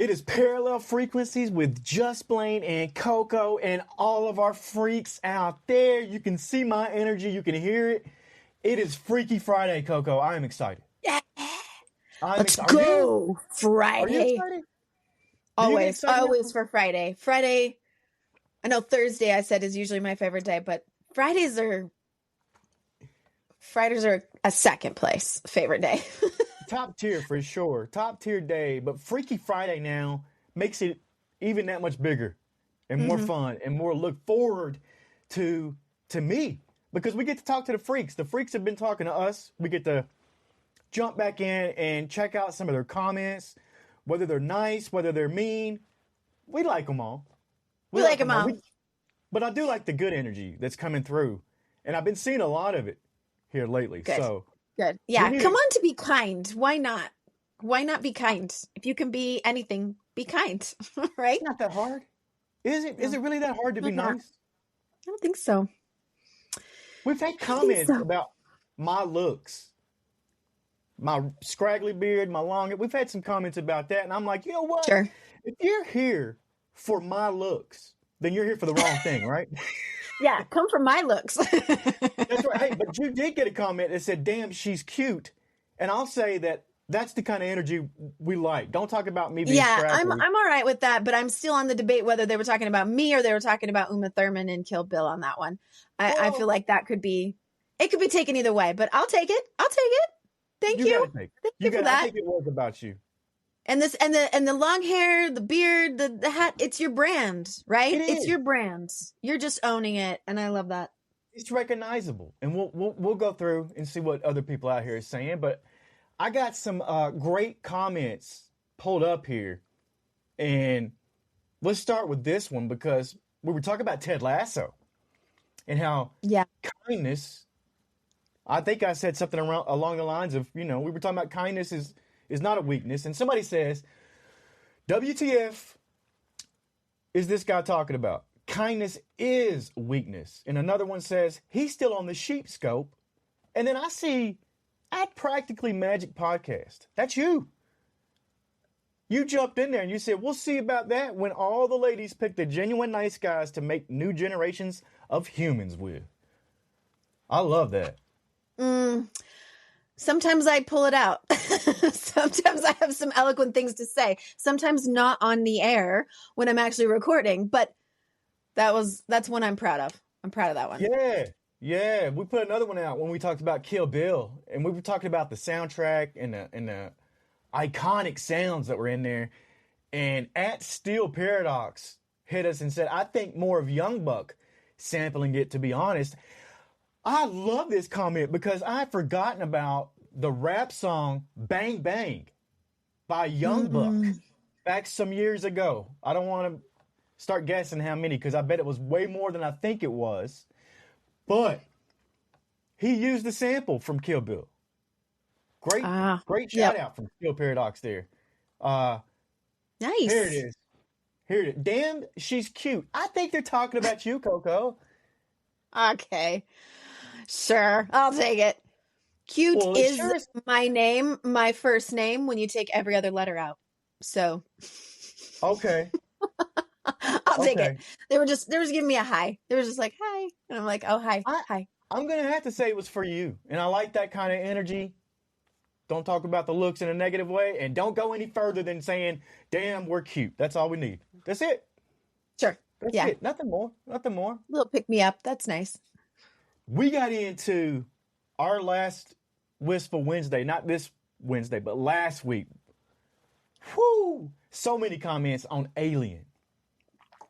It is Parallel Frequencies with just Blane and Coco and all of our freaks out there. You can see my energy. You can hear it. It is Freaky Friday, Coco. I am excited. Yeah. Let's go. Friday. Are you excited? Always for Friday. Friday, I know Thursday I said is usually my favorite day, but Fridays are a second place favorite day. Top tier for sure. Top tier day. But Freaky Friday now makes it even that much bigger and more fun and more look forward to me. Because we get to talk to the freaks. The freaks have been talking to us. We get to jump back in and check out some of their comments, whether they're nice, whether they're mean. We like them all. We like them all. But I do like the good energy that's coming through. And I've been seeing a lot of it here lately. Good. So good. Yeah. Come on to be kind. Why not? Why not be kind? If you can be anything, be kind. Right? It's not that hard. Is it? No. Is it really that hard to be nice? I don't think so. We've had comments about my looks, my scraggly beard, my long. We've had some comments about that. And I'm like, you know what? Sure. If you're here for my looks, then you're here for the wrong thing, right? Yeah, come for my looks. That's right. Hey, but you did get a comment that said, damn, she's cute. And I'll say that that's the kind of energy we like. Don't talk about me being scraggly. I'm all right with that, but I'm still on the debate whether they were talking about me or they were talking about Uma Thurman and Kill Bill on that one. I feel like it could be taken either way, but I'll take it. Thank you. Thank you for that. I think it was about you. And the long hair, the beard, the hat, it's your brand, right? It's your brand. You're just owning it. And I love that. It's recognizable. And we'll go through and see what other people out here are saying. But I got some great comments pulled up here. And let's start with this one because we were talking about Ted Lasso and how kindness, I think I said something along the lines of, we were talking about kindness is not a weakness. And somebody says, WTF is this guy talking about? Kindness is weakness. And another one says, he's still on the sheep scope. And then I see at Practically Magic Podcast. That's you. You jumped in there and you said, we'll see about that when all the ladies pick the genuine nice guys to make new generations of humans with. I love that. Sometimes I pull it out. Sometimes I have some eloquent things to say. Sometimes not on the air when I'm actually recording, but that's one I'm proud of. I'm proud of that one. Yeah. We put another one out when we talked about Kill Bill, and we were talking about the soundtrack and the iconic sounds that were in there. And at Steel Paradox hit us and said, I think more of Young Buck sampling it, to be honest. I love this comment because I had forgotten about the rap song Bang Bang by Young Buck back some years ago. I don't want to start guessing how many because I bet it was way more than I think it was. But he used the sample from Kill Bill. Great shout out from Steel Paradox there. Nice. Here it is. Damn, she's cute. I think they're talking about you, Coco. Okay. Sure, I'll take it. Cute is my name, my first name, when you take every other letter out. So. Okay. I'll take it. They were just giving me a hi. They were just like, hi. And I'm like, oh, hi. Hi. I'm going to have to say it was for you. And I like that kind of energy. Don't talk about the looks in a negative way. And don't go any further than saying, damn, we're cute. That's all we need. That's it. Sure. That's it. Nothing more. A little pick me up. That's nice. We got into our last Wistful Wednesday, not this Wednesday, but last week. Whoo! So many comments on Alien.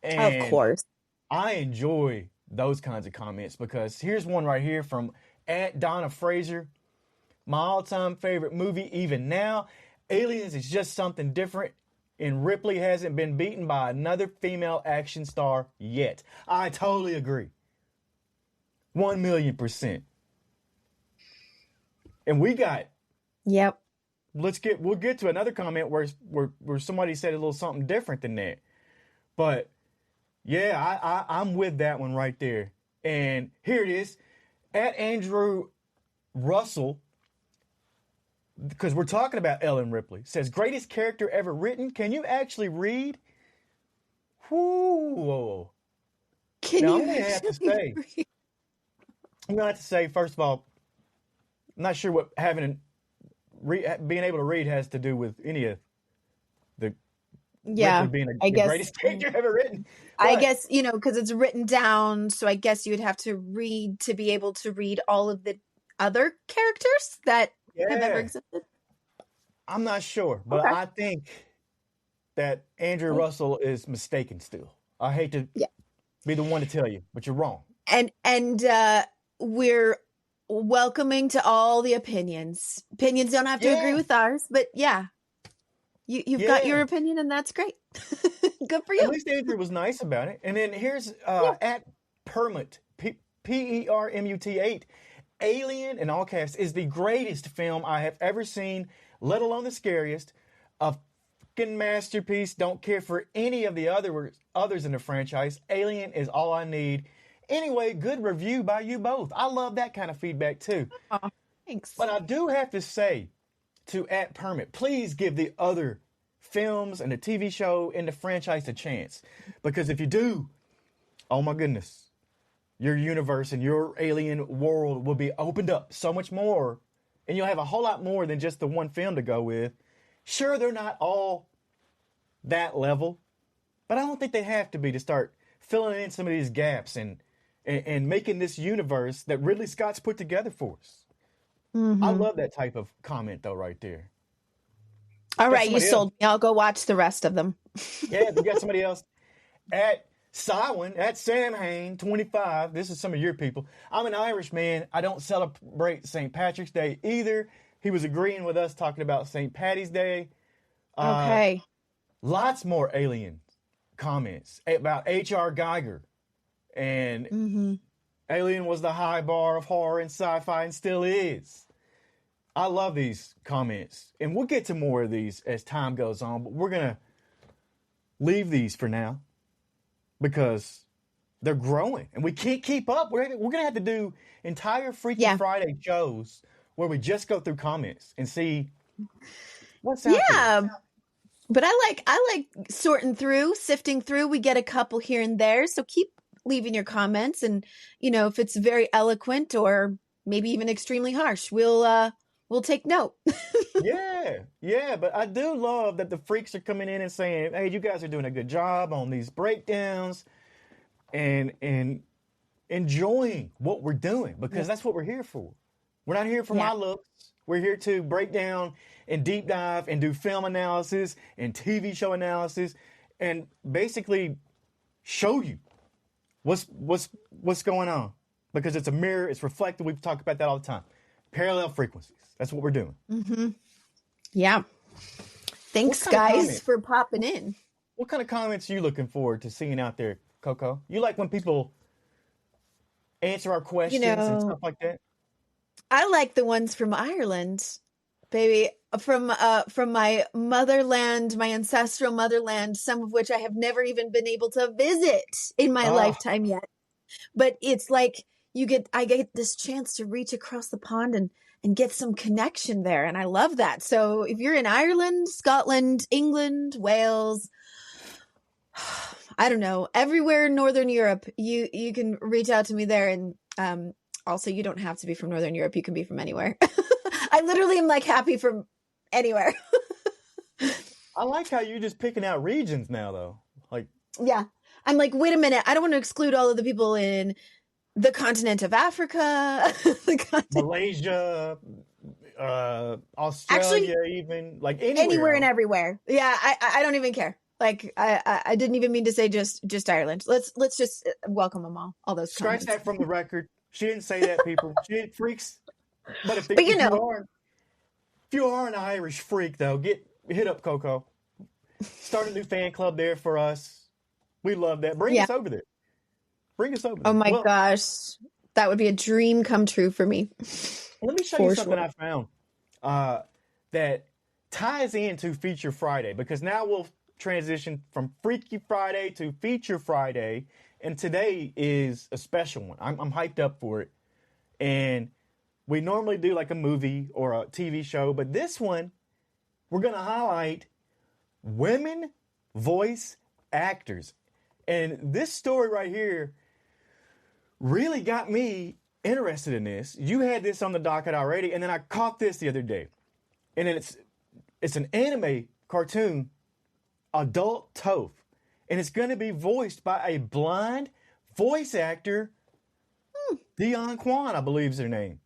And of course. I enjoy those kinds of comments because here's one right here from @Donna Fraser. My all-time favorite movie, even now. Aliens is just something different, and Ripley hasn't been beaten by another female action star yet. I totally agree. 1,000,000%. And we got. Yep. We'll get to another comment where somebody said a little something different than that. But yeah, I'm with that one right there. And here it is. @Andrew Russell because we're talking about Ellen Ripley. Says, greatest character ever written. Can you actually read? Whoa. Can Now, you I'm going to have to say, read? first of all, I'm not sure what being able to read has to do with any of the Yeah, Ripley being I the guess. greatest character ever written. I But, guess, because it's written down, so I guess you would have to read to be able to read all of the other characters that have ever yeah, existed. I'm not sure, but Okay. I think that Andrew Russell is mistaken still. I hate to Yeah. be the one to tell you, but you're wrong. And we're welcoming to all the opinions. Opinions don't have to agree Yeah, with ours, but yeah, you've got your yeah. opinion, and that's great. Good for At you. least Andrew was nice about it. And then here's Yeah. at Permut, Permut8. Alien, in all caps, is the greatest film I have ever seen, let alone the scariest. A fucking masterpiece. Don't care for any of the others in the franchise. Alien is all I need. Anyway, good review by you both. I love that kind of feedback too. Aw, thanks. But I do have to say to at Permit, please give the other films and the TV show and the franchise a chance. Because if you do, oh my goodness, your universe and your alien world will be opened up so much more. And you'll have a whole lot more than just the one film to go with. Sure, they're not all that level, but I don't think they have to be to start filling in some of these gaps and making this universe that Ridley Scott's put together for us. Mm-hmm. I love that type of comment, though, right there. All right, you somebody sold me. I'll go watch the rest of them. Yeah, we got somebody else. At Sywin, at Sam Hain, 25. This is some of your people. I'm an Irish man. I don't celebrate St. Patrick's Day either. He was agreeing with us talking about St. Patty's Day. Okay. Lots more alien comments about H.R. Geiger. And Alien was the high bar of horror and sci-fi and still is. I love these comments. And we'll get to more of these as time goes on, but we're going to leave these for now because they're growing and we can't keep up. We're going to have to do entire Freaky Friday shows where we just go through comments and see what's out there. But I like sorting through, sifting through. We get a couple here and there. So keep leaving your comments. And, if it's very eloquent or maybe even extremely harsh, we'll take note. Yeah. But I do love that the freaks are coming in and saying, hey, you guys are doing a good job on these breakdowns and enjoying what we're doing because that's what we're here for. We're not here for my looks. We're here to break down and deep dive and do film analysis and TV show analysis and basically show you what's going on because it's a mirror, it's reflective. We've talked about that all the time. Parallel frequencies. That's what we're doing. Mm-hmm. Yeah. Thanks, guys, for popping in. What kind of comments are you looking forward to seeing out there, Coco? You like when people answer our questions and stuff like that? I like the ones from Ireland, baby, from my motherland, my ancestral motherland, some of which I have never even been able to visit in my lifetime yet. But it's like I get this chance to reach across the pond and get some connection there. And I love that. So if you're in Ireland, Scotland, England, Wales, I don't know, everywhere in Northern Europe, you can reach out to me there. And also, you don't have to be from Northern Europe. You can be from anywhere. I literally am like happy from anywhere. I like how you're just picking out regions now, though. Yeah. I'm like, wait a minute. I don't want to exclude all of the people in the continent of Africa, Malaysia, Australia, even like anywhere and everywhere. Yeah. I don't even care. Like I didn't even mean to say just Ireland. Let's just welcome them all those scratch comments. that from the record. She didn't say that, people. She didn't freaks. But if you are an Irish freak, though, hit up Coco. Start a new fan club there for us. We love that. Bring us over there. Oh my gosh, that would be a dream come true for me. Let me show you something I found that ties into Feature Friday because now we'll transition from Freaky Friday to Feature Friday. And today is a special one. I'm hyped up for it. And We normally do like a movie or a TV show, but this one, we're going to highlight women voice actors. And this story right here really got me interested in this. You had this on the docket already, and then I caught this the other day. And then it's an anime cartoon, Adult Toph. And it's going to be voiced by a blind voice actor, Dion Kwan, I believe is her name.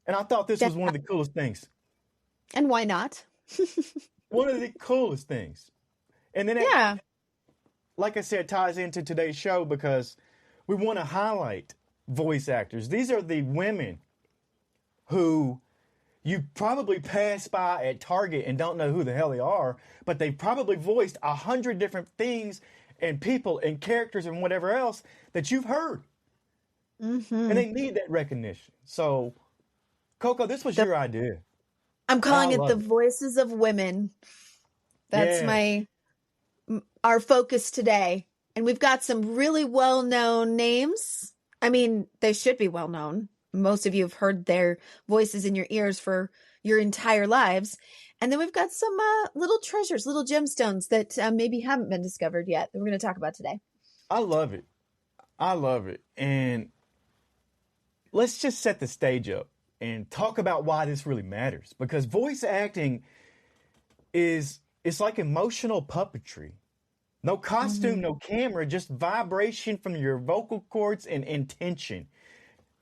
And I thought this was one of the coolest things. And why not? One of the coolest things. And then it, like I said, ties into today's show because we want to highlight voice actors. These are the women who you probably pass by at Target and don't know who the hell they are, but they've probably voiced 100 different things and people and characters and whatever else that you've heard. Mm-hmm. And they need that recognition. So, Coco, this was your idea. I'm calling it the voices of women. That's our focus today. And we've got some really well-known names. I mean, they should be well-known. Most of you have heard their voices in your ears for your entire lives. And then we've got some little treasures, little gemstones that maybe haven't been discovered yet that we're going to talk about today. I love it. I love it. And let's just set the stage up and talk about why this really matters. Because voice acting it's like emotional puppetry. No costume, no camera, just vibration from your vocal cords and intention.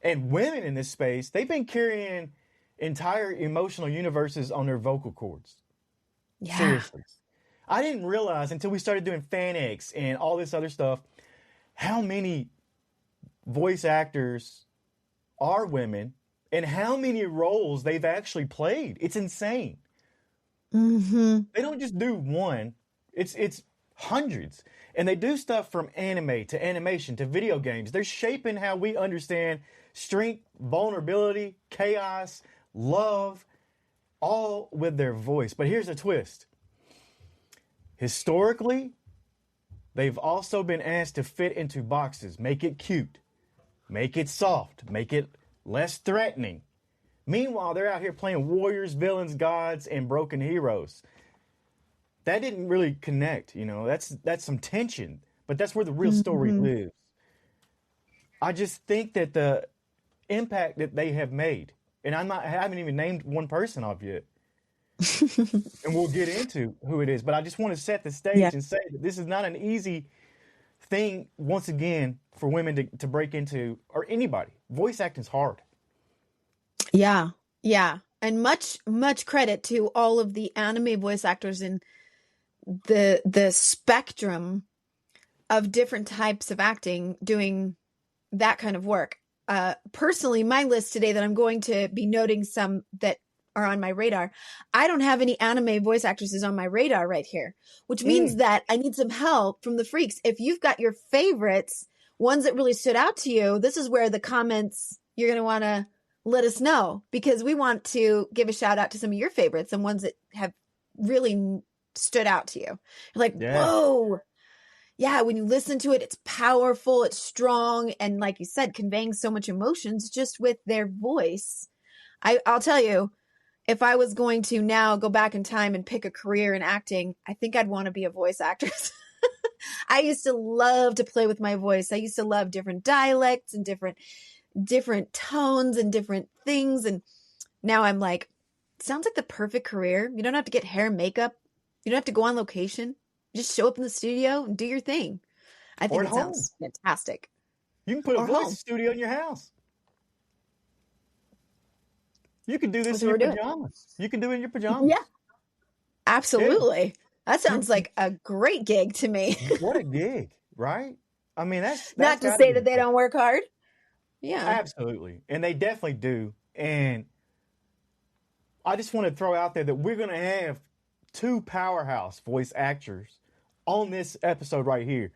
And women in this space, they've been carrying entire emotional universes on their vocal cords. Yeah. Seriously. I didn't realize until we started doing FanX and all this other stuff, how many voice actors are women and how many roles they've actually played. It's insane. Mm-hmm. They don't just do one. It's hundreds. And they do stuff from anime to animation to video games. They're shaping how we understand strength, vulnerability, chaos, love, all with their voice. But here's a twist. Historically, they've also been asked to fit into boxes, make it cute, make it soft, make it less threatening. Meanwhile, they're out here playing warriors, villains, gods, and broken heroes. That didn't really connect, you know. That's some tension, but that's where the real story lives. I just think that the impact that they have made, and I haven't even named one person off yet, and we'll get into who it is, but I just want to set the stage and say that this is not an easy thing, once again, for women to break into, or anybody. Voice acting's hard. Yeah. And much credit to all of the anime voice actors in the spectrum of different types of acting doing that kind of work. Personally, my list today that I'm going to be noting some that are on my radar, I don't have any anime voice actresses on my radar right here, which means that I need some help from the freaks. If you've got your favorites, ones that really stood out to you, this is where the comments, you're going to want to let us know, because we want to give a shout out to some of your favorites and ones that have really stood out to you. You're like, whoa. Yeah, when you listen to it, it's powerful, it's strong, and like you said, conveying so much emotions just with their voice. I'll tell you, if I was going to now go back in time and pick a career in acting, I think I'd want to be a voice actress. I used to love to play with my voice. I used to love different dialects and different tones and different things. And now I'm like, sounds like the perfect career. You don't have to get hair and makeup. You don't have to go on location. Just show up in the studio and do your thing. I think it sounds fantastic. You can put a voice studio in your house. You can do this in your pajamas. You can do it in your pajamas. Yeah, absolutely. Yeah. That sounds like a great gig to me. What a gig, right? I mean, that's not to say that they don't work hard. Yeah, absolutely. And they definitely do. And I just want to throw out there that we're going to have two powerhouse voice actors on this episode right here.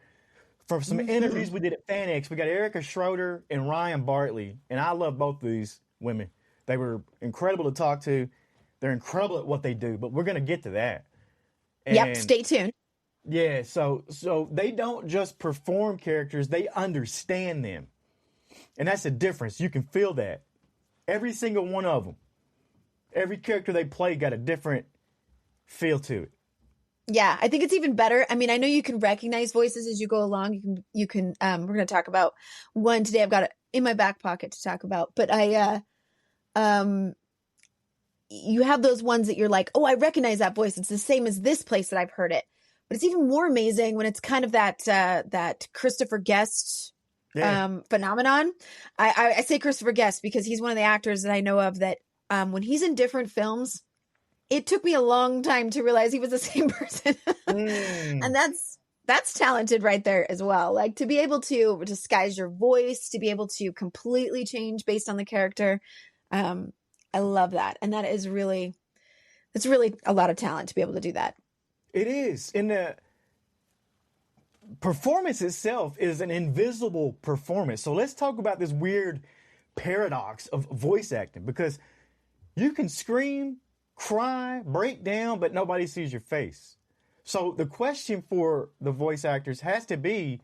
From some interviews we did at FanX, we got Erica Schroeder and Ryan Bartley. And I love both of these women. They were incredible to talk to. They're incredible at what they do, but we're going to get to that. And stay tuned. Yeah, so they don't just perform characters, they understand them. And that's the difference. You can feel that. Every single one of them. Every character they play got a different feel to it. Yeah, I think it's even better. I mean, I know you can recognize voices as you go along. We're going to talk about one today. I've got it in my back pocket to talk about, but you have those ones that you're like, oh, I recognize that voice. It's the same as this place that I've heard it. But it's even more amazing when it's kind of that Christopher Guest phenomenon. I say Christopher Guest because he's one of the actors that I know of that when he's in different films, it took me a long time to realize he was the same person. And that's talented right there as well. Like to be able to disguise your voice, to be able to completely change based on the character. I love that. And that is really, it's really a lot of talent to be able to do that. It is. And the performance itself is an invisible performance. So let's talk about this weird paradox of voice acting, because you can scream, cry, break down, but nobody sees your face. So the question for the voice actors has to be,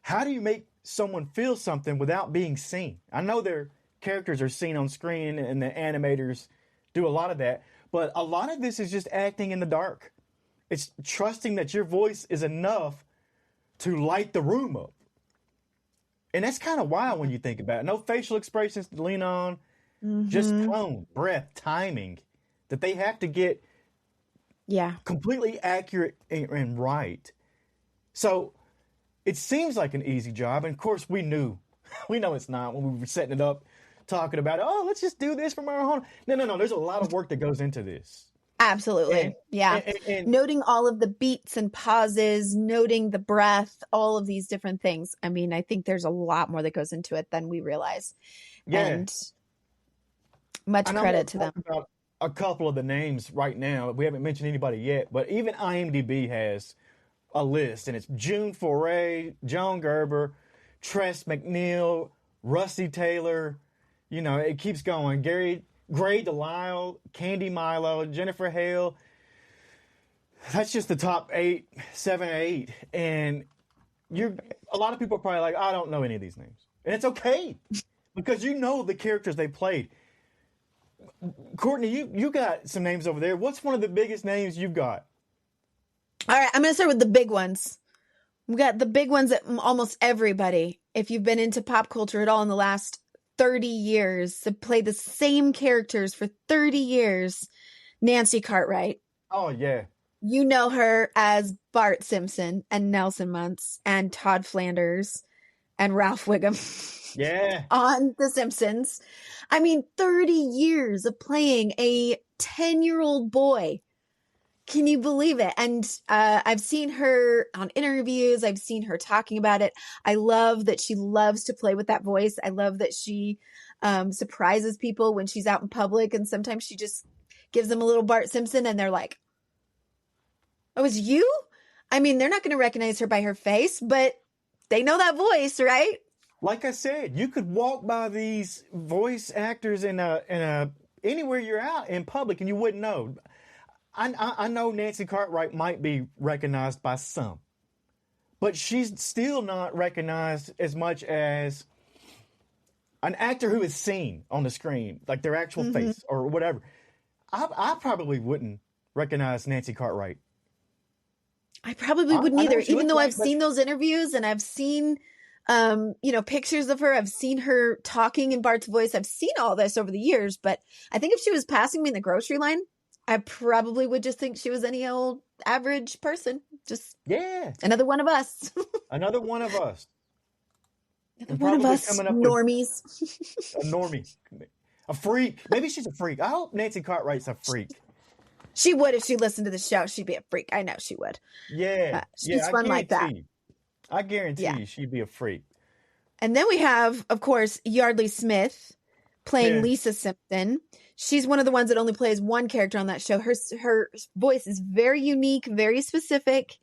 how do you make someone feel something without being seen? I know their characters are seen on screen and the animators do a lot of that, but a lot of this is just acting in the dark. It's trusting that your voice is enough to light the room up. And that's kind of wild when you think about it. No facial expressions to lean on, just tone, breath, timing that they have to get completely accurate and right. So it seems like an easy job. And of course, we know it's not when we were setting it up, talking about, oh, let's just do this from our home. No. There's a lot of work that goes into this. Absolutely. And noting all of the beats and pauses, noting the breath, all of these different things. I mean, I think there's a lot more that goes into it than we realize. Yeah. And much credit to them. About a couple of the names right now. We haven't mentioned anybody yet, but even IMDb has a list, and it's June Foray, Joan Gerber, Tress MacNeille, Rusty Taylor. You know, it keeps going. Gray Delisle, Candy Milo, Jennifer Hale. That's just the top 7 or 8. And a lot of people are probably like, I don't know any of these names. And it's okay, because you know the characters they played. Courtney, you got some names over there. What's one of the biggest names you've got? All right, I'm going to start with the big ones. We've got the big ones that almost everybody, if you've been into pop culture at all in the last 30 years, have played the same characters for 30 years. Nancy Cartwright. Oh, yeah. You know her as Bart Simpson and Nelson Muntz and Todd Flanders and Ralph Wiggum. Yeah. On The Simpsons. I mean, 30 years of playing a 10-year-old boy. Can you believe it? And I've seen her on interviews. I've seen her talking about it. I love that she loves to play with that voice. I love that she surprises people when she's out in public. And sometimes she just gives them a little Bart Simpson and they're like, oh, it's you? I mean, they're not going to recognize her by her face, but they know that voice, right? Like I said, you could walk by these voice actors in anywhere you're out in public and you wouldn't know. I know Nancy Cartwright might be recognized by some, but she's still not recognized as much as an actor who is seen on the screen, like their actual face or whatever. I probably wouldn't recognize Nancy Cartwright. I probably wouldn't either, even though I've seen those interviews and I've seen pictures of her. I've seen her talking in Bart's voice. I've seen all this over the years, but I think if she was passing me in the grocery line, I probably would just think she was any old average person. Just another one of us. Another one of us. Another one of us normies. A normie. A freak. Maybe she's a freak. I hope Nancy Cartwright's a freak. She would if she listened to the show. She'd be a freak. I know she would. Yeah. She's fun like that. I guarantee you she'd be a freak. And then we have, of course, Yardley Smith playing Lisa Simpson. She's one of the ones that only plays one character on that show. Her voice is very unique, very specific.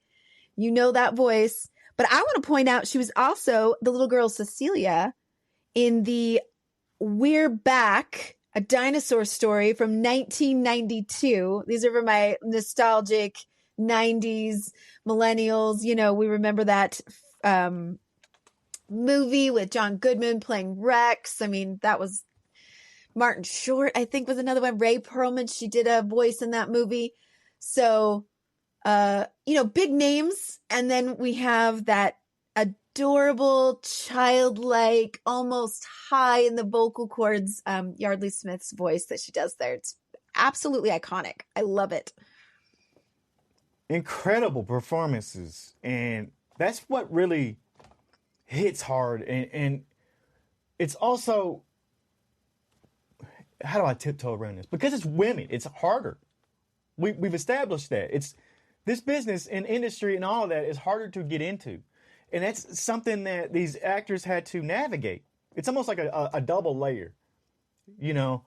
You know that voice. But I want to point out she was also the little girl Cecilia in the We're Back, a dinosaur story from 1992. These are for my nostalgic 90s millennials. You know, we remember that movie with John Goodman playing Rex. I mean, that was Martin Short, I think, was another one. Ray Perlman, she did a voice in that movie. So, big names. And then we have that adorable, childlike, almost high in the vocal cords, Yardley Smith's voice that she does there. It's absolutely iconic. I love it. Incredible performances. And that's what really hits hard. And it's also, how do I tiptoe around this? Because it's women, it's harder. We've established that. It's this business and industry and all of that is harder to get into. And that's something that these actors had to navigate. It's almost like a double layer, Yeah.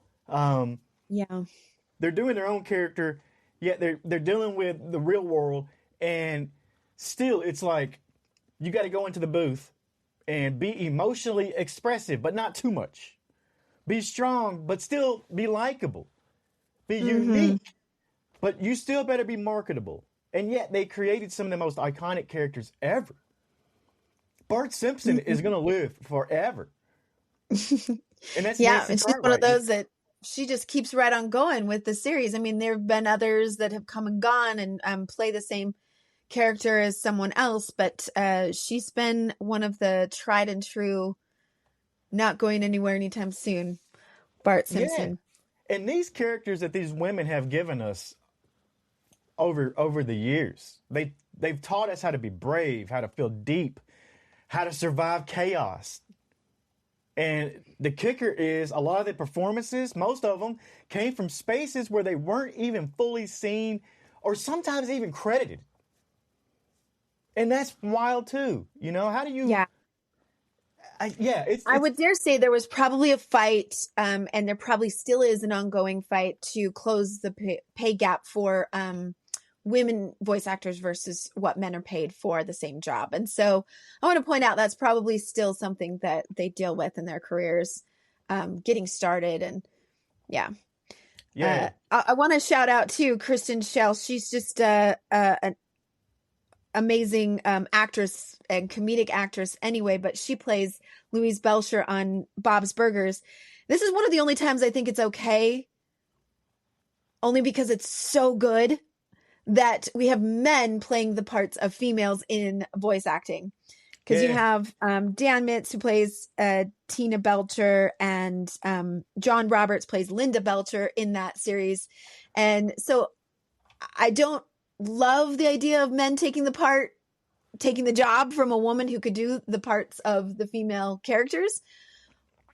They're doing their own character, yet they're dealing with the real world. And still, it's like you got to go into the booth and be emotionally expressive, but not too much. Be strong, but still be likable. Be unique, but you still better be marketable. And yet they created some of the most iconic characters ever. Bart Simpson is going to live forever. And that's and she's one of those that she just keeps right on going with the series. I mean, there have been others that have come and gone and play the same character as someone else, but she's been one of the tried and true, not going anywhere anytime soon, Bart Simpson. Yeah. And these characters that these women have given us over the years, they've taught us how to be brave, how to feel deep, how to survive chaos. And the kicker is a lot of the performances, most of them, came from spaces where they weren't even fully seen or sometimes even credited. And that's wild too. How do you... Yeah. I would dare say there was probably a fight, and there probably still is an ongoing fight to close the pay gap for women voice actors versus what men are paid for the same job. And so I want to point out that's probably still something that they deal with in their careers, getting started. And I want to shout out to Kristen Schell. She's just an amazing actress and comedic actress anyway, but she plays Louise Belcher on Bob's Burgers. This is one of the only times I think it's okay, only because it's so good, that we have men playing the parts of females in voice acting. Because you have Dan Mitz, who plays Tina Belcher, and John Roberts plays Linda Belcher in that series. And so I don't love the idea of men taking the job from a woman who could do the parts of the female characters.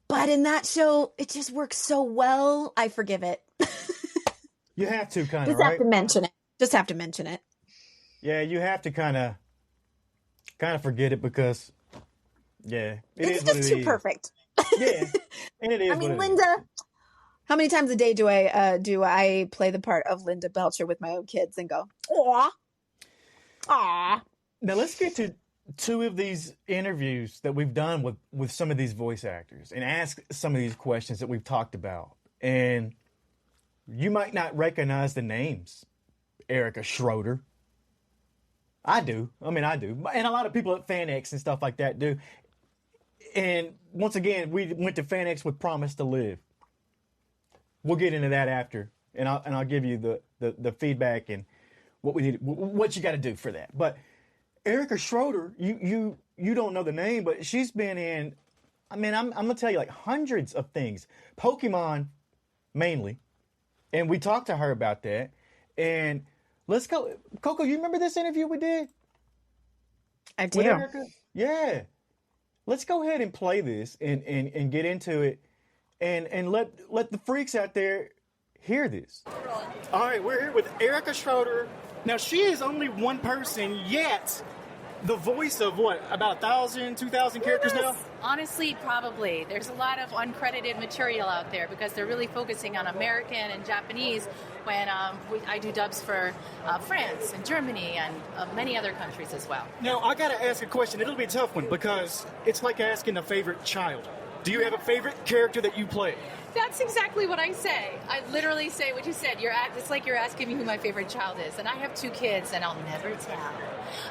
But in that show, it just works so well. I forgive it. You have to kind of, Just have to mention it. Just have to mention it. Yeah, you have to kind of forget it because, it's just too perfect. Yeah, and it is. I mean, Linda. How many times a day do I play the part of Linda Belcher with my own kids and go, aw. Now let's get to two of these interviews that we've done with some of these voice actors and ask some of these questions that we've talked about. And you might not recognize the names. Erica Schroeder. I do. And a lot of people at FanX and stuff like that do. And once again, we went to FanX with Promise to Live. We'll get into that after, and I'll give you the feedback and what you got to do for that. But Erica Schroeder, you don't know the name, but she's been in. I'm gonna tell you like hundreds of things, Pokemon mainly, and we talked to her about that. And let's go, Coco. You remember this interview we did? I do. With Erica? Yeah. Let's go ahead and play this and get into it. And let the freaks out there hear this. All right, we're here with Erica Schroeder. Now, she is only one person, yet the voice of what, about 1,000, 2,000 characters now? Honestly, probably. There's a lot of uncredited material out there because they're really focusing on American and Japanese when I do dubs for France and Germany and many other countries as well. Now, I got to ask a question. It'll be a tough one because it's like asking a favorite child. Do you have a favorite character that you play? That's exactly what I say. I literally say what you said. It's like you're asking me who my favorite child is. And I have 2 kids, and I'll never tell.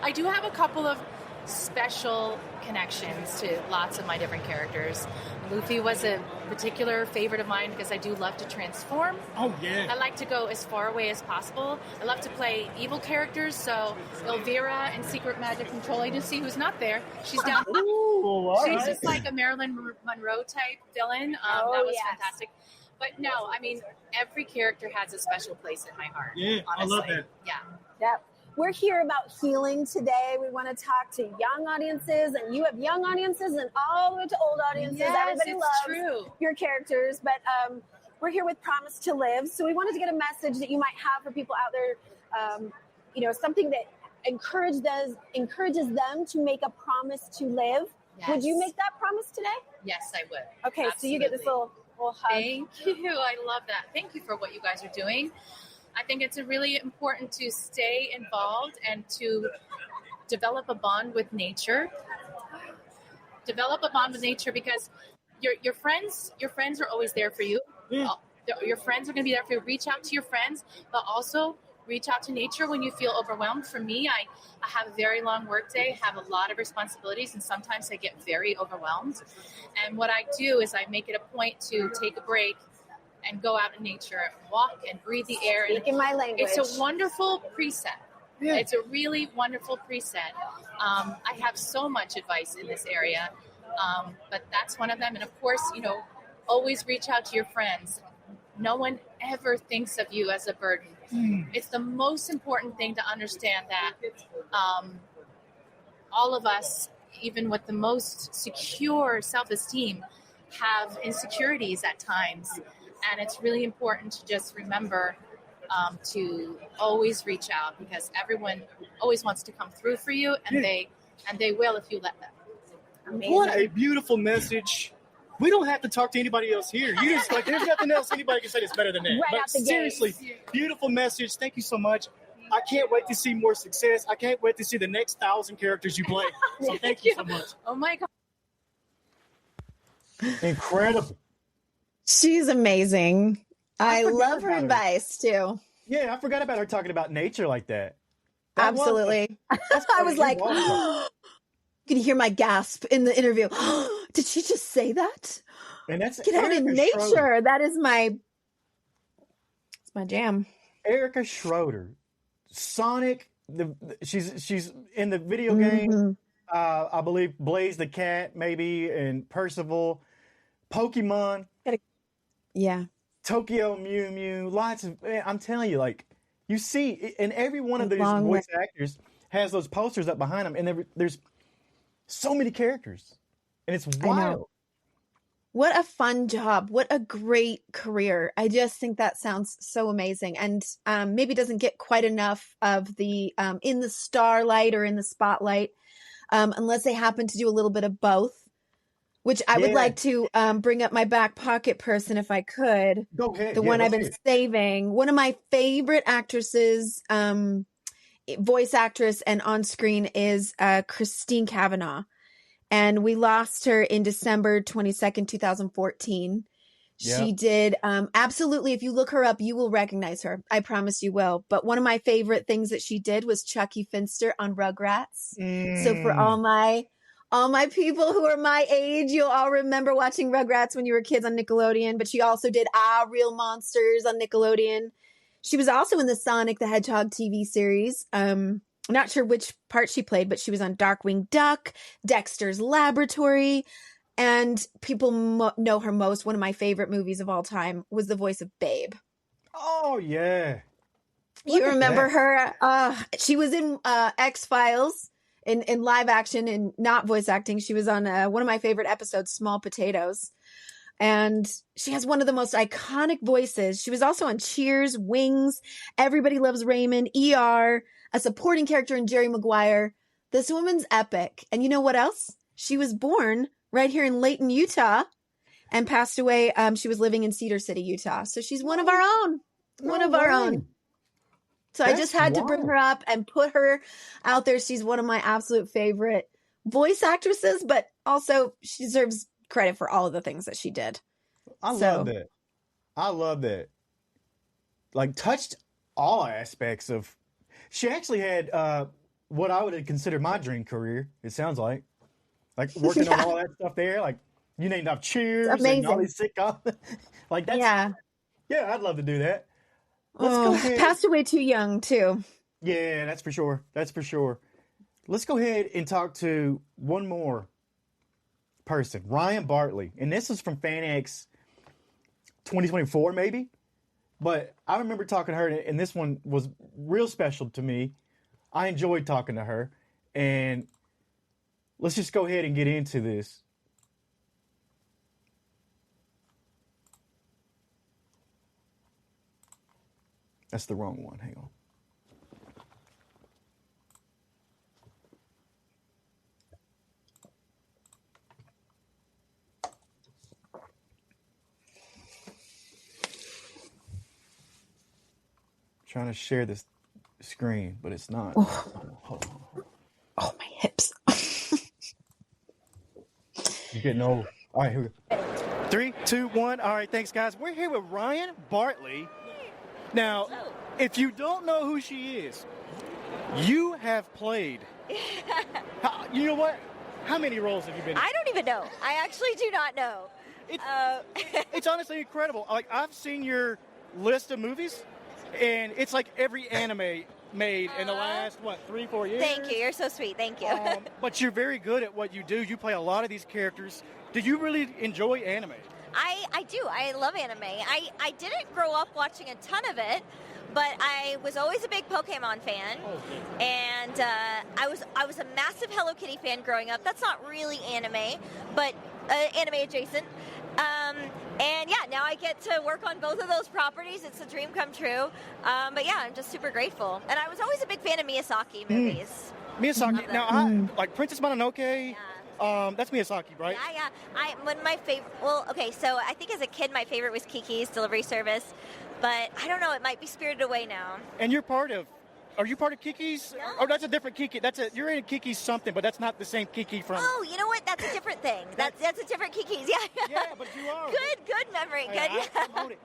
I do have a couple of special connections to lots of my different characters. Luffy was a particular favorite of mine because I do love to transform. Oh, yeah. I like to go as far away as possible. I love to play evil characters, so Elvira in Secret Magic Control Agency, who's not there, she's down. Ooh, she's just like a Marilyn Monroe type villain. That was fantastic. But no, I mean, every character has a special place in my heart. Yeah, honestly. I love that. Yeah. Yep. We're here about healing today. We want to talk to young audiences, and you have young audiences and all the way to old audiences. Yes, Everybody it's loves true. your characters, but we're here with Promise to Live. So we wanted to get a message that you might have for people out there, something that encourages them to make a promise to live. Yes. Would you make that promise today? Yes, I would. Okay, Absolutely. so you get this little hug. Thank you. I love that. Thank you for what you guys are doing. I think it's really important to stay involved and to develop a bond with nature. Develop a bond with nature because your friends are always there for you. Yeah. Your friends are going to be there for you. Reach out to your friends, but also reach out to nature when you feel overwhelmed. For me, I have a very long workday, have a lot of responsibilities, and sometimes I get very overwhelmed. And what I do is I make it a point to take a break and go out in nature, walk and breathe the air. Speak in my language. It's a wonderful preset. Yeah. It's a really wonderful preset. I have so much advice in this area, but that's one of them. And of course, always reach out to your friends. No one ever thinks of you as a burden. It's the most important thing to understand that all of us, even with the most secure self-esteem, have insecurities at times. And it's really important to just remember to always reach out because everyone always wants to come through for you, and they will if you let them. Amazing. What a beautiful message. We don't have to talk to anybody else here. You just there's nothing else anybody can say that's better than that. Right but out the gate. seriously, beautiful message. Thank you so much. I can't wait to see more success. I can't wait to see the next 1,000 characters you play. So thank you so much. Oh my God. Incredible. She's amazing. I forgot love her about her. advice too. Yeah, I forgot about her talking about nature like that. Absolutely. I was like, you can hear my gasp in the interview. Did she just say that? And that's Get out in Erica nature. Schroeder. That is it's my jam. Erica Schroeder, Sonic. She's in the video game. Mhm. I believe Blaze the Cat, maybe, and Percival, Pokemon, Yeah. Tokyo Mew Mew. Lots of. I'm telling you, like you see, and every one of these Long voice actors has those posters up behind them, and there's so many characters, and it's wild. What a fun job. What a great career. I just think that sounds so amazing. And maybe doesn't get quite enough of the in the starlight or in the spotlight unless they happen to do a little bit of both, which I would like to bring up my back pocket person if I could. Go ahead. The one I've been saving. One of my favorite actresses, voice actress and on screen is Christine Cavanaugh. And we lost her in December 22nd, 2014. Yep. She did absolutely. If you look her up, you will recognize her. I promise you will. But one of my favorite things that she did was Chucky Finster on Rugrats. So for all my people who are my age, you'll all remember watching Rugrats when you were kids on Nickelodeon. But she also did Real Monsters on Nickelodeon. She was also in the Sonic the Hedgehog TV series. I'm not sure which part she played, but she was on Darkwing Duck, Dexter's Laboratory, and people know her most. One of my favorite movies of all time was the voice of Babe. Oh yeah, You remember her? She was in X-Files in live action and not voice acting. She was on one of my favorite episodes, Small Potatoes. And she has one of the most iconic voices. She was also on Cheers, Wings, Everybody Loves Raymond, ER, a supporting character in Jerry Maguire. This woman's epic. And you know what else? She was born right here in Layton, Utah, and passed away. She was living in Cedar City, Utah. So she's one of our own. One of our own. So I just had to bring her up and put her out there. She's one of my absolute favorite voice actresses, but also she deserves credit for all of the things that she did. I love that. I love that. Like touched all aspects of. She actually had what I would consider my dream career. It sounds like working on all that stuff there. Like you named off Cheers and all these sitcoms. Like that's yeah, I'd love to do that. Let's go ahead. Passed away too young too. Yeah, that's for sure. That's for sure. Let's go ahead and talk to one more person, Ryan Bartley. And this is from FanX 2024, maybe. But I remember talking to her, and this one was real special to me. I enjoyed talking to her. And let's just go ahead and get into this. That's the wrong one. Hang on. Trying to share this screen, but it's not. Hold on. Oh, my hips. You're getting old. All right, here we go. 3, 2, 1. All right, thanks, guys. We're here with Ryan Bartley. Now, if you don't know who she is, you have played. You know what? How many roles have you been in? I don't even know. I actually do not know. It's honestly incredible. Like, I've seen your list of movies, and it's like every anime made in the last, 3, 4 years? Thank you. You're so sweet. Thank you. But you're very good at what you do. You play a lot of these characters. Do you really enjoy anime? I do. I love anime. I didn't grow up watching a ton of it, but I was always a big Pokemon fan. And I was a massive Hello Kitty fan growing up. That's not really anime, but anime adjacent. And yeah, now I get to work on both of those properties. It's a dream come true. But yeah, I'm just super grateful. And I was always a big fan of Miyazaki movies. Miyazaki. Now, like Princess Mononoke. That's Miyazaki, right? Yeah. One of my favorite. Well, okay. So I think as a kid, my favorite was Kiki's Delivery Service, but I don't know. It might be Spirited Away now. And you're part of. Are you part of Kiki's? No. Oh, that's a different Kiki. You're in Kiki's something, but that's not the same Kiki from. Oh, you know what? That's a different thing. That's a different Kiki's. Yeah. Yeah, but you are. Good memory. Good. I own it.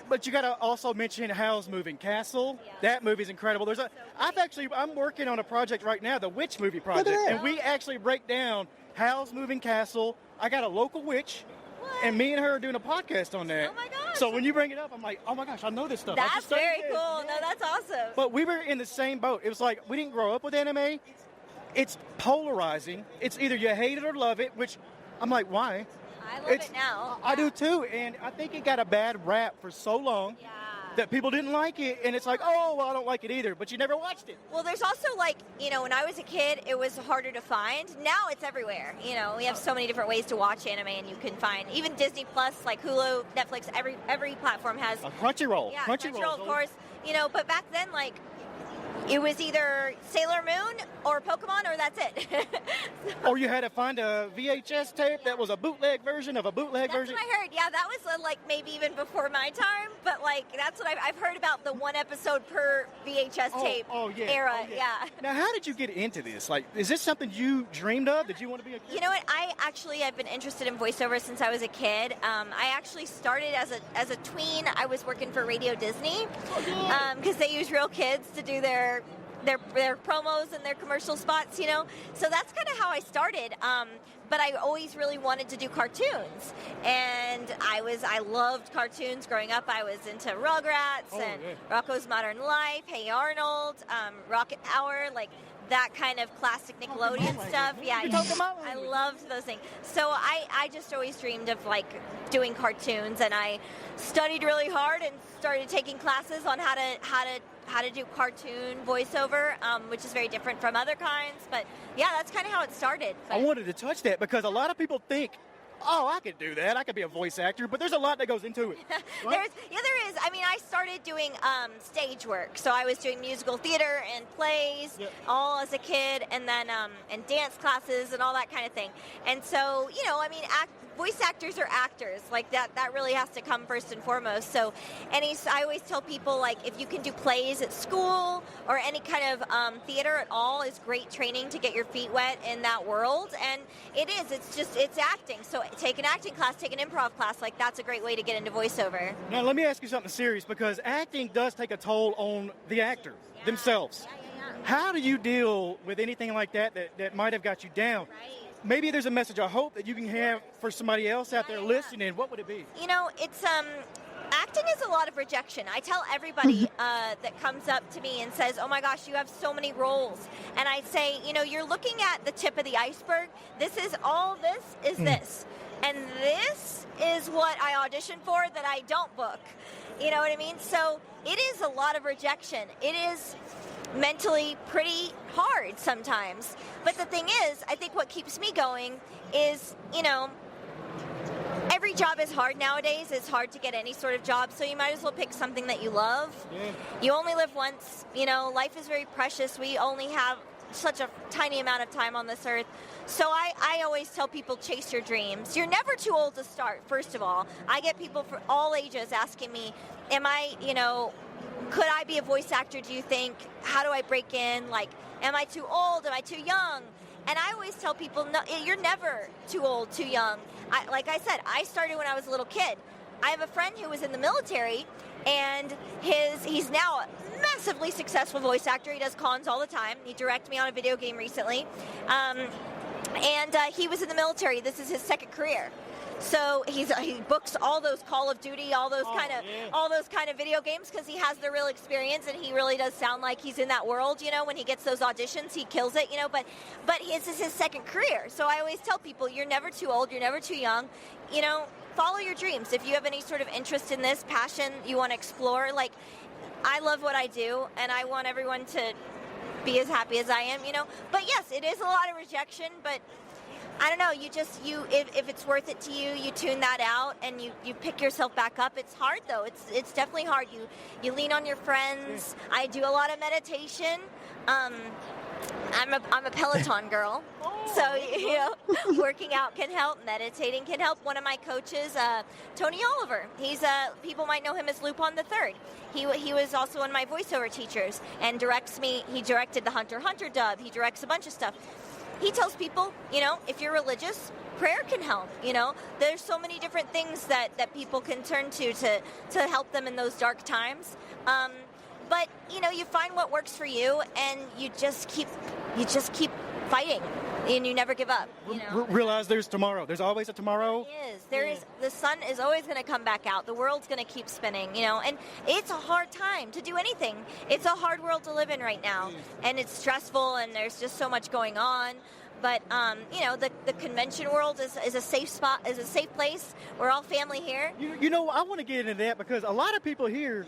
But you got to also mention Howl's Moving Castle. Yeah. That movie's incredible. I'm working on a project right now, the Witch movie project, and we actually break down Howl's Moving Castle. I got a local witch. And me and her are doing a podcast on that. Oh my gosh. So when you bring it up, I'm like, oh my gosh, I know this stuff. That's very cool. No, that's awesome. But we were in the same boat. It was like, we didn't grow up with anime. It's polarizing. It's either you hate it or love it, which I'm like, why? I love it now. I do too. And I think it got a bad rap for so long. Yeah. That people didn't like it, and it's like, oh, well, I don't like it either, but you never watched it. Well, there's also when I was a kid, it was harder to find. Now it's everywhere. We have so many different ways to watch anime, and you can find even Disney Plus, like Hulu, Netflix. Every platform has a Crunchyroll. Yeah, Crunchyroll, of course. But back then, it was either Sailor Moon or Pokemon, or that's it. Or you had to find a VHS tape that was a bootleg version of a bootleg version. That's what I heard. Yeah, that was maybe even before my time, but that's what I've heard about, the one episode per VHS tape era. Oh, yeah. Now, how did you get into this? Is this something you dreamed of? Did you want to be a kid? You know what? I've been interested in voiceover since I was a kid. I actually started as a tween. I was working for Radio Disney because they use real kids to do their promos and their commercial spots, So that's kind of how I started. But I always really wanted to do cartoons, and I loved cartoons growing up. I was into Rugrats and Rocko's Modern Life, Hey Arnold, Rocket Hour, that kind of classic Nickelodeon stuff. Yeah, I loved those things. So I just always dreamed of doing cartoons, and I studied really hard and started taking classes on how to do cartoon voiceover, which is very different from other kinds. But yeah, that's kind of how it started. I wanted to touch that because a lot of people think, oh, I could do that. I could be a voice actor, but there's a lot that goes into it. Right? There is. I mean, I started doing stage work, so I was doing musical theater and plays all as a kid, and then and dance classes and all that kind of thing. And so, voice actors are actors. That really has to come first and foremost. So, I always tell people, if you can do plays at school or any kind of theater at all is great training to get your feet wet in that world. And it is. It's acting. So take an acting class, take an improv class. That's a great way to get into voiceover. Now, let me ask you something serious, because acting does take a toll on the actor themselves. Yeah. How do you deal with anything like that might have got you down? Right. Maybe there's a message of hope that you can have for somebody else out there listening. What would it be? You know, it's acting is a lot of rejection. I tell everybody that comes up to me and says, "Oh my gosh, you have so many roles," and I say, you know, you're looking at the tip of the iceberg. This is this, and this is what I audition for that I don't book. You know what I mean? So it is a lot of rejection. It is mentally pretty hard sometimes. But the thing is, I think what keeps me going is, you know, every job is hard nowadays. It's hard to get any sort of job, so you might as well pick something that you love. Yeah. You only live once. You know, life is very precious. We only have such a tiny amount of time on this earth. So I always tell people, chase your dreams. You're never too old to start, first of all. I get people for all ages asking me, am I, you know, could I be a voice actor, do you think? How do I break in? Like, am I too old? Am I too young? And I always tell people, no, you're never too old, too young. Like I said, I started when I was a little kid. I have a friend who was in the military, and he's now a massively successful voice actor. He does cons all the time. He directed me on a video game recently. And he was in the military. This is his second career. So he books all those Call of Duty, all those kind of video games because he has the real experience, and he really does sound like he's in that world. You know, when he gets those auditions, he kills it. You know, but this is his second career. So I always tell people, you're never too old, you're never too young. You know, follow your dreams. If you have any sort of interest in this, passion you want to explore, like I love what I do, and I want everyone to be as happy as I am. You know, but yes, it is a lot of rejection, but I don't know, if it's worth it to you, you tune that out and you pick yourself back up. It's hard though. It's definitely hard. You lean on your friends. I do a lot of meditation. I'm a Peloton girl. So, you know, working out can help, meditating can help. One of my coaches, Tony Oliver, people might know him as Lupin the Third. He was also one of my voiceover teachers and directs me. He directed the Hunter x Hunter dub. He directs a bunch of stuff. He tells people, you know, if you're religious, prayer can help. You know, there's so many different things that people can turn to help them in those dark times. But you know, you find what works for you, and you just keep fighting, and you never give up. You know? Realize there's tomorrow. There's always a tomorrow. There is. The sun is always going to come back out. The world's going to keep spinning. You know, and it's a hard time to do anything. It's a hard world to live in right now, and it's stressful, and there's just so much going on. But you know, the convention world is a safe spot, is a safe place. We're all family here. You know, I want to get into that because a lot of people here,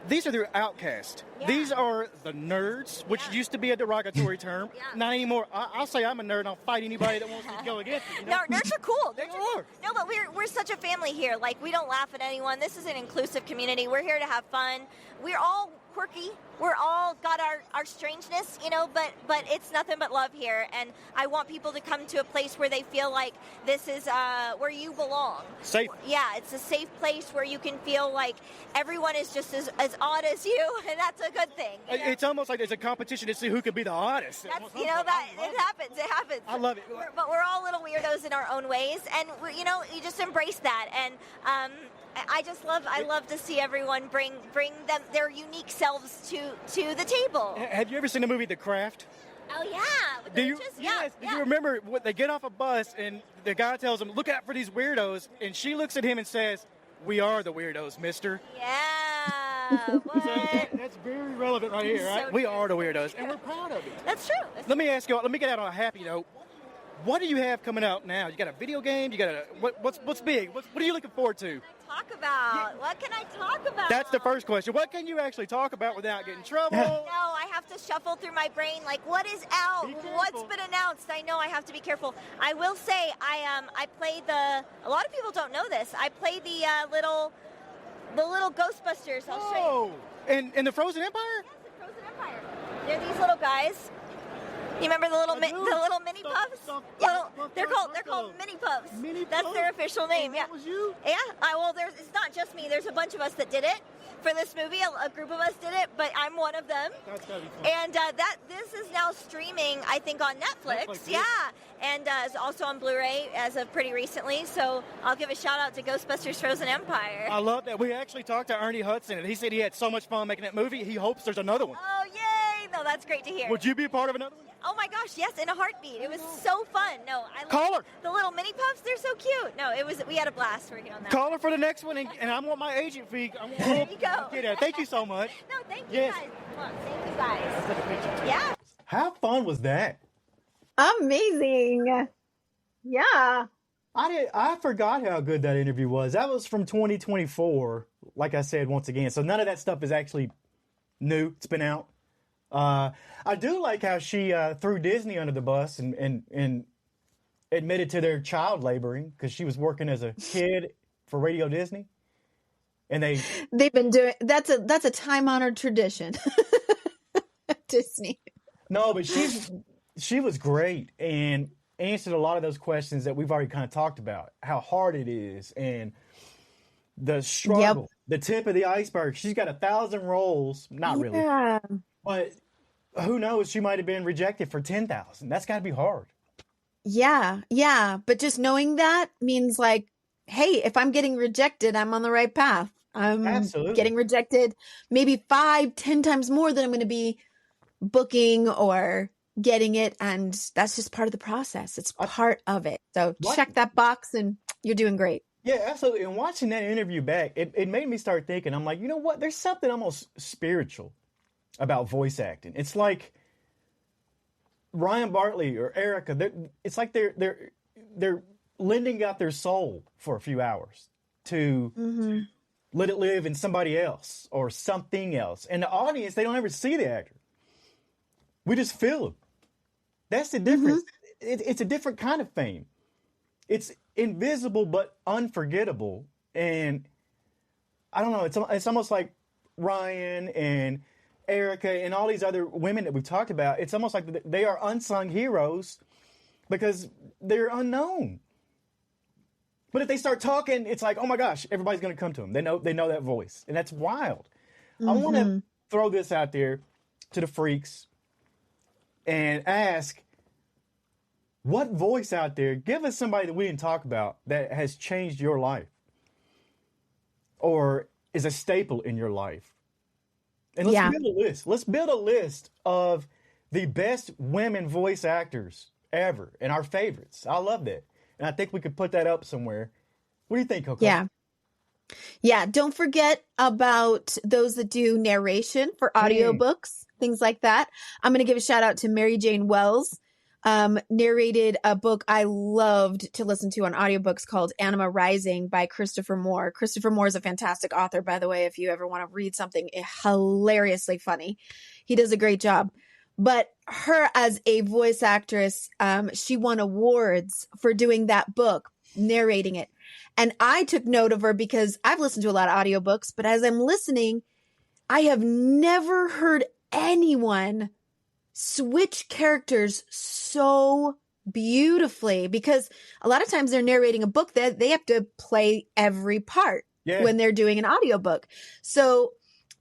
these are their outcasts. Yeah. These are the nerds, which used to be a derogatory term. Yeah. Not anymore. I'll say I'm a nerd, and I'll fight anybody that wants to go against me. You know? No, nerds are cool. They are. No, but we're such a family here. Like, we don't laugh at anyone. This is an inclusive community. We're here to have fun. We're all quirky. We're all got our strangeness, you know, but it's nothing but love here. And I want people to come to a place where they feel like this is where you belong. Safe. Yeah, it's a safe place where you can feel like everyone is just as odd as you, and that's a good thing. You know? It's almost like there's a competition to see who can be the oddest. That's, you know, that it happens. It happens. I love it. But we're all little weirdos in our own ways, and you know, you just embrace that. And I love to see everyone bring them their unique selves to the table. Have you ever seen the movie The Craft? Oh yeah. Do you? Yes. Do you remember what they get off a bus and the guy tells them, "Look out for these weirdos," and she looks at him and says, "We are the weirdos, mister." Yeah. What? That's very relevant right here, right? So we are the weirdos, and we're proud of it. That's true. Let me ask you. Let me get out on a happy note. What do you have coming out now? You got a video game? You got what's big? What are you looking forward to? Talk about? What can I talk about? That's the first question. What can you actually talk about without getting in trouble? No, I have to shuffle through my brain. Like, what is out? What's been announced? I know I have to be careful. I will say, I played a lot of people don't know this. I played the little Ghostbusters. I'll show you. In the Frozen Empire? Yes, the Frozen Empire. They're these little guys. You remember the little mini puffs? They're called mini puffs. That's their official name. Yeah. That was you? Yeah. It's not just me. There's a bunch of us that did it for this movie. A group of us did it, but I'm one of them. That's gotta be fun. And this is now streaming, I think, on Netflix. Yeah. And it's also on Blu-ray as of pretty recently. So I'll give a shout out to Ghostbusters Frozen Empire. I love that. We actually talked to Ernie Hudson, and he said he had so much fun making that movie. He hopes there's another one. Oh, yay! No, that's great to hear. Would you be a part of another one? Oh my gosh, yes, in a heartbeat. It was so fun. No, I Call love her. the little mini pups. They're so cute. No, we had a blast working on that. Call her for the next one, and I want my agent fee. There you go. Get that. Thank you so much. No, thank you Yes. guys. Well, thank you guys. Yeah. How fun was that? Amazing. Yeah. I forgot how good that interview was. That was from 2024, like I said once again. So none of that stuff is actually new. It's been out. I do like how she threw Disney under the bus and admitted to their child laboring because she was working as a kid for Radio Disney. And they've been doing that's a time-honored tradition. Disney. No, but she was great and answered a lot of those questions that we've already kind of talked about, how hard it is and the struggle, the tip of the iceberg. She's got 1,000 roles, not really, but who knows? She might have been rejected for 10,000. That's got to be hard. Yeah. But just knowing that means like, hey, if I'm getting rejected, I'm on the right path. I'm Absolutely. getting rejected maybe 5-10 times more than I'm going to be booking or getting it. And that's just part of the process. It's part of it. So check that box and you're doing great. Yeah, absolutely. And watching that interview back, it made me start thinking, I'm like, you know what? There's something almost spiritual about voice acting. It's like Ryan Bartley or Erica, it's like they're lending out their soul for a few hours to let it live in somebody else or something else. And the audience, they don't ever see the actor. We just feel them. That's the difference. It's a different kind of fame. It's invisible but unforgettable. And I don't know, it's almost like Ryan and Erica and all these other women that we've talked about. It's almost like they are unsung heroes because they're unknown. But if they start talking, it's like, oh my gosh, everybody's going to come to them. They know that voice. And that's wild. I want to throw this out there to the freaks and ask, what voice out there, give us somebody that we didn't talk about that has changed your life or is a staple in your life. And let's build a list. Let's build a list of the best women voice actors ever and our favorites. I love that. And I think we could put that up somewhere. What do you think, Coco? Yeah. Don't forget about those that do narration for audiobooks, things like that. I'm going to give a shout out to Mary Jane Wells. Narrated a book I loved to listen to on audiobooks called Anima Rising by Christopher Moore. Christopher Moore is a fantastic author, by the way, if you ever want to read something hilariously funny. He does a great job. But her as a voice actress, she won awards for doing that book, narrating it. And I took note of her because I've listened to a lot of audiobooks, but as I'm listening, I have never heard anyone switch characters so beautifully, because a lot of times they're narrating a book that they have to play every part when they're doing an audiobook. So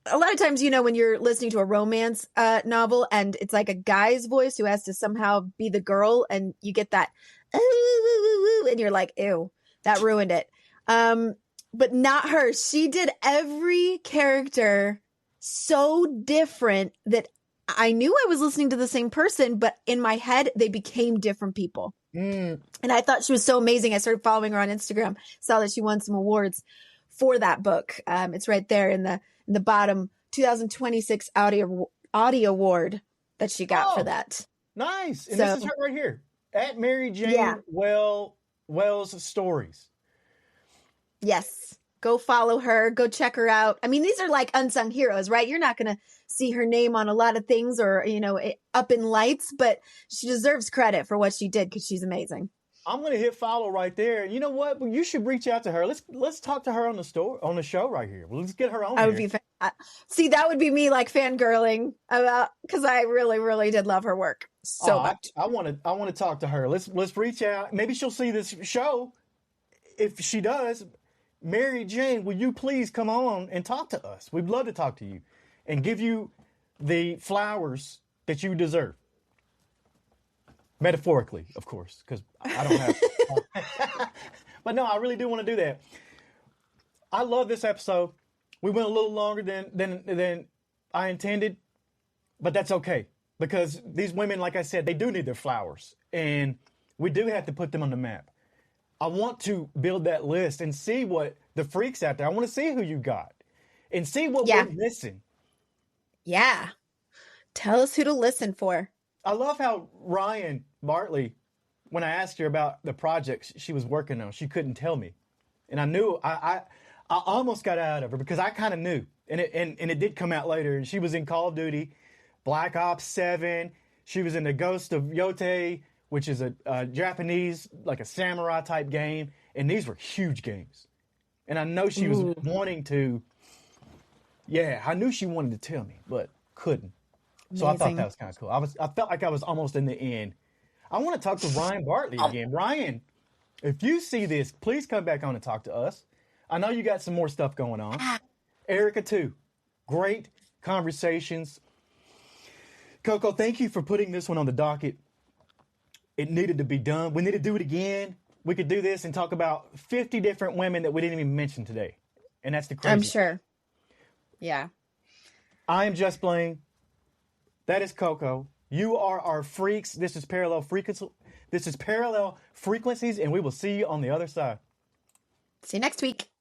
a lot of times, when you're listening to a romance novel and it's like a guy's voice who has to somehow be the girl and you get that, and you're like, ew, that ruined it. But not her. She did every character so different that I knew I was listening to the same person, but in my head, they became different people. And I thought she was so amazing. I started following her on Instagram, saw that she won some awards for that book. It's right there in the bottom, 2026 Audio Award that she got for that. Nice. And this is her right here at Mary Jane Wells Stories. Yes. Go follow her. Go check her out. I mean, these are like unsung heroes, right? You're not going to see her name on a lot of things or, up in lights, but she deserves credit for what she did because she's amazing. I'm going to hit follow right there. You know what? You should reach out to her. Let's talk to her on the show right here. Let's get her on I here. would be see, that would be me like fangirling about, because I really, really did love her work so much. I want to talk to her. Let's reach out. Maybe she'll see this show. If she does, Mary Jane, will you please come on and talk to us? We'd love to talk to you and give you the flowers that you deserve. Metaphorically, of course, because I don't have. But no, I really do want to do that. I love this episode. We went a little longer than I intended. But that's okay because these women, like I said, they do need their flowers, and we do have to put them on the map. I want to build that list and see what the freaks out there. I want to see who you got and see what we're missing. Yeah. Tell us who to listen for. I love how Ryan Bartley, when I asked her about the projects she was working on, she couldn't tell me. And I knew, I almost got out of her because I kind of knew. And it did come out later. And she was in Call of Duty, Black Ops 7. She was in the Ghost of Yote, which is a Japanese, like a samurai type game. And these were huge games. And I know she was wanting to, I knew she wanted to tell me, but couldn't. So I thought that was kind of cool. I felt like I was almost in the end. I want to talk to Ryan Bartley again. Ryan, if you see this, please come back on and talk to us. I know you got some more stuff going on. Erica, too. Great conversations. Coco, thank you for putting this one on the docket. It needed to be done. We need to do it again. We could do this and talk about 50 different women that we didn't even mention today. And that's the crazy. I'm sure. Yeah. I am Just Blane. That is Coco. You are our freaks. This is Parallel Frequencies. This is Parallel Frequencies, and we will see you on the other side. See you next week.